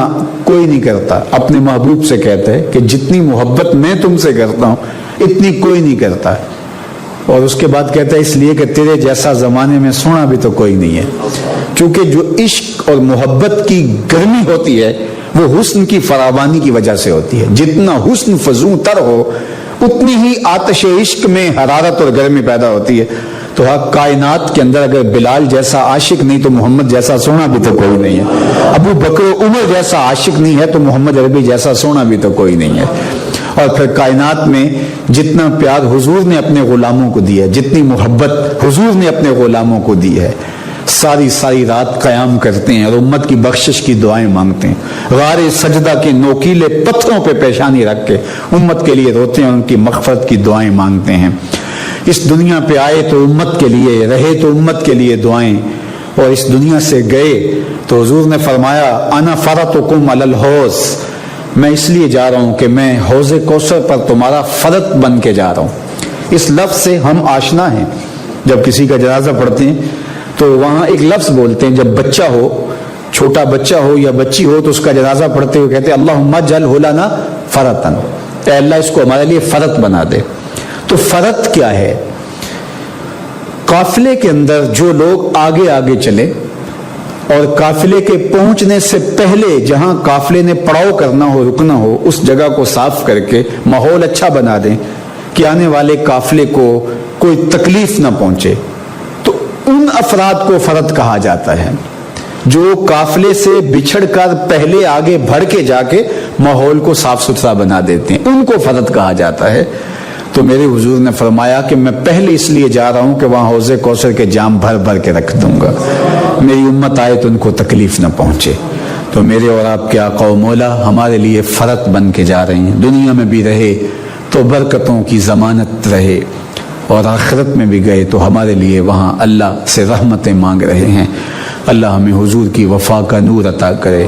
کوئی نہیں کرتا۔ اپنے محبوب سے کہتے ہیں کہ جتنی محبت میں تم سے کرتا ہوں اتنی کوئی نہیں کرتا، اور اس کے بعد کہتا ہے اس لیے کہ تیرے جیسا زمانے میں سونا بھی تو کوئی نہیں ہے، کیونکہ جو عشق اور محبت کی گرمی ہوتی ہے وہ حسن کی فراوانی کی وجہ سے ہوتی ہے۔ جتنا حسن فزوں تر ہو اتنی ہی آتش عشق میں حرارت اور گرمی پیدا ہوتی ہے۔ تو کائنات کے اندر اگر بلال جیسا عاشق نہیں تو محمد جیسا سونا بھی تو کوئی نہیں ہے، ابو بکر و عمر جیسا عاشق نہیں ہے تو محمد عربی جیسا سونا بھی تو کوئی نہیں ہے۔ اور پھر کائنات میں جتنا پیار حضور نے اپنے غلاموں کو دیا ہے، جتنی محبت حضور نے اپنے غلاموں کو دی ہے، ساری ساری رات قیام کرتے ہیں اور امت کی بخشش کی دعائیں مانگتے ہیں، غار سجدہ کے نوکیلے پتھروں پہ پیشانی رکھ کے امت کے لیے روتے ہیں اور ان کی مغفرت کی دعائیں مانگتے ہیں۔ اس دنیا پہ آئے تو امت کے لیے، رہے تو امت کے لیے دعائیں، اور اس دنیا سے گئے تو حضور نے فرمایا انا فرطکم علی الحوض، میں اس لیے جا رہا ہوں کہ میں حوض کوثر پر تمہارا فرط بن کے جا رہا ہوں۔ اس لفظ سے ہم آشنا ہیں، جب کسی کا جنازہ پڑھتے ہیں تو وہاں ایک لفظ بولتے ہیں، جب بچہ ہو، چھوٹا بچہ ہو یا بچی ہو تو اس کا جنازہ پڑھتے ہوئے کہتے ہیں اللہم اجعلہ لنا فرطا، اے اللہ اس کو ہمارے لیے فرط بنا دے۔ تو فرط کیا ہے؟ قافلے کے اندر جو لوگ آگے آگے چلے اور قافلے کے پہنچنے سے پہلے جہاں قافلے نے پڑاؤ کرنا ہو، رکنا ہو، اس جگہ کو صاف کر کے ماحول اچھا بنا دیں کہ آنے والے قافلے کو کوئی تکلیف نہ پہنچے، تو ان افراد کو فرط کہا جاتا ہے جو قافلے سے بچھڑ کر پہلے آگے بڑھ کے جا کے ماحول کو صاف ستھرا بنا دیتے ہیں، ان کو فرط کہا جاتا ہے۔ تو میرے حضور نے فرمایا کہ میں پہلے اس لیے جا رہا ہوں کہ وہاں حوض کوثر کے جام بھر بھر کے رکھ دوں گا، میری امت آئے تو ان کو تکلیف نہ پہنچے۔ تو میرے اور آپ کے آقا و مولا ہمارے لیے فرط بن کے جا رہے ہیں، دنیا میں بھی رہے تو برکتوں کی ضمانت رہے، اور آخرت میں بھی گئے تو ہمارے لیے وہاں اللہ سے رحمتیں مانگ رہے ہیں۔ اللہ ہمیں حضور کی وفا کا نور عطا کرے،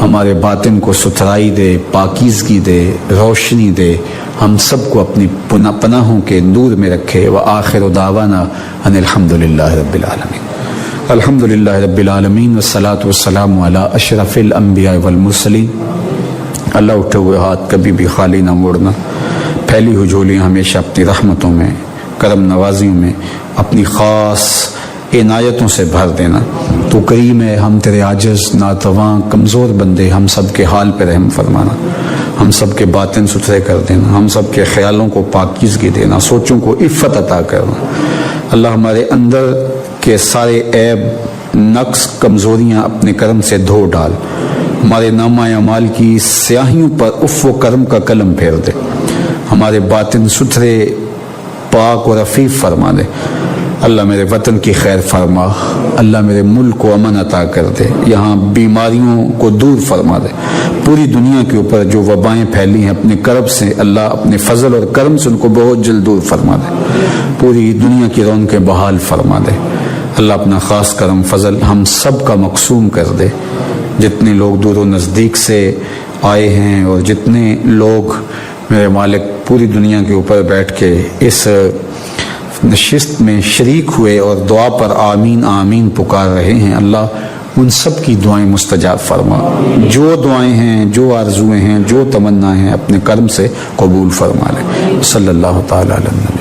ہمارے باطن کو ستھرائی دے، پاکیزگی دے، روشنی دے، ہم سب کو اپنی پناہوں کے نور میں رکھے۔ وآخر دعوانا ان الحمدللہ رب العالمین۔ الحمدللہ رب العالمین والصلاة والسلام علی اشرف الانبیاء والمرسلین۔ اللہ اٹھے ہوئے ہاتھ کبھی بھی خالی نہ موڑنا، پھیلی ہوئی جھولیاں ہمیشہ اپنی رحمتوں میں، کرم نوازیوں میں، اپنی خاص عنایتوں سے بھر دینا۔ تو کریم ہے، ہم تیرے عاجز ناتواں کمزور بندے، ہم سب کے حال پہ رحم فرمانا، ہم سب کے باطن ستھرے کر دینا، ہم سب کے خیالوں کو پاکیزگی دینا، سوچوں کو عفت عطا کرنا۔ اللہ ہمارے اندر کے سارے عیب، نقص، کمزوریاں اپنے کرم سے دھو ڈال، ہمارے نامہ اعمال کی سیاہیوں پر عفو و کرم کا قلم پھیر دے، ہمارے باطن ستھرے، پاک اور عفیف فرما دے۔ اللہ میرے وطن کی خیر فرما، اللہ میرے ملک کو امن عطا کر دے، یہاں بیماریوں کو دور فرما دے، پوری دنیا کے اوپر جو وبائیں پھیلی ہیں اپنے کرب سے اللہ اپنے فضل اور کرم سے ان کو بہت جلد دور فرما دے، پوری دنیا کی رونقیں بحال فرما دے۔ اللہ اپنا خاص کرم فضل ہم سب کا مقسوم کر دے، جتنے لوگ دور و نزدیک سے آئے ہیں اور جتنے لوگ میرے مالک پوری دنیا کے اوپر بیٹھ کے اس نشست میں شریک ہوئے اور دعا پر آمین آمین پکار رہے ہیں، اللہ ان سب کی دعائیں مستجاب فرما، جو دعائیں ہیں، جو آرزویں ہیں، جو تمنا ہیں اپنے کرم سے قبول فرما لے۔ صلی اللہ تعالی علیہ وسلم۔